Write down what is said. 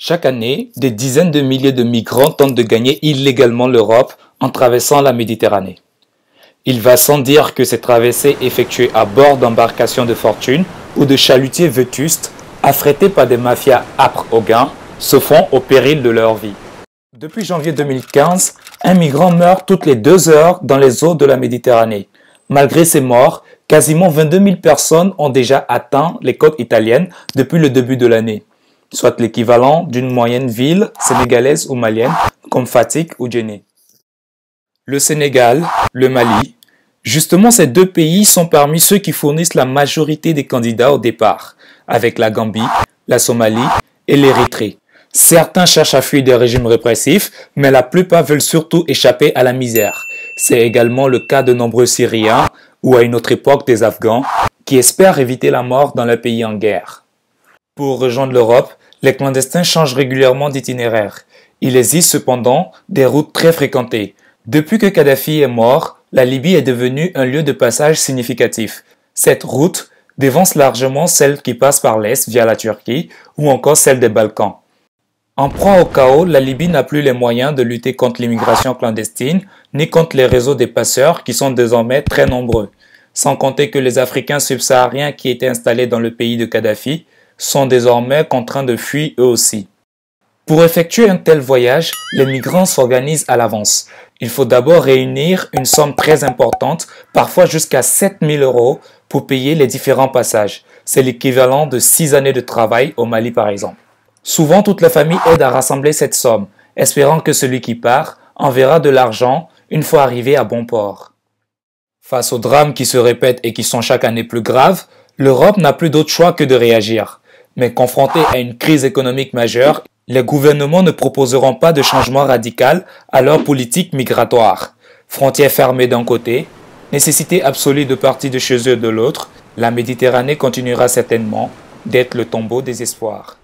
Chaque année, des dizaines de milliers de migrants tentent de gagner illégalement l'Europe en traversant la Méditerranée. Il va sans dire que ces traversées effectuées à bord d'embarcations de fortune ou de chalutiers vétustes, affrétés par des mafias âpres au gain, se font au péril de leur vie. Depuis janvier 2015, un migrant meurt toutes les 2 heures dans les eaux de la Méditerranée. Malgré ces morts, quasiment 22 000 personnes ont déjà atteint les côtes italiennes depuis le début de l'année, soit l'équivalent d'une moyenne ville sénégalaise ou malienne comme Fatick ou Djenné. Le Sénégal, le Mali, justement ces 2 pays sont parmi ceux qui fournissent la majorité des candidats au départ, avec la Gambie, la Somalie et l'Érythrée. Certains cherchent à fuir des régimes répressifs, mais la plupart veulent surtout échapper à la misère. C'est également le cas de nombreux Syriens ou à une autre époque des Afghans qui espèrent éviter la mort dans le pays en guerre. Pour rejoindre l'Europe, les clandestins changent régulièrement d'itinéraire. Il existe cependant des routes très fréquentées. Depuis que Kadhafi est mort, la Libye est devenue un lieu de passage significatif. Cette route dévance largement celle qui passe par l'Est via la Turquie ou encore celle des Balkans. En proie au chaos, la Libye n'a plus les moyens de lutter contre l'immigration clandestine ni contre les réseaux des passeurs qui sont désormais très nombreux. Sans compter que les Africains subsahariens qui étaient installés dans le pays de Kadhafi sont désormais contraints de fuir eux aussi. Pour effectuer un tel voyage, les migrants s'organisent à l'avance. Il faut d'abord réunir une somme très importante, parfois jusqu'à 7 000 € pour payer les différents passages. C'est l'équivalent de 6 années de travail au Mali par exemple. Souvent, toute la famille aide à rassembler cette somme, espérant que celui qui part enverra de l'argent une fois arrivé à bon port. Face aux drames qui se répètent et qui sont chaque année plus graves, l'Europe n'a plus d'autre choix que de réagir. Mais confrontée à une crise économique majeure, les gouvernements ne proposeront pas de changement radical à leur politique migratoire. Frontières fermées d'un côté, nécessité absolue de partir de chez eux de l'autre, la Méditerranée continuera certainement d'être le tombeau des espoirs.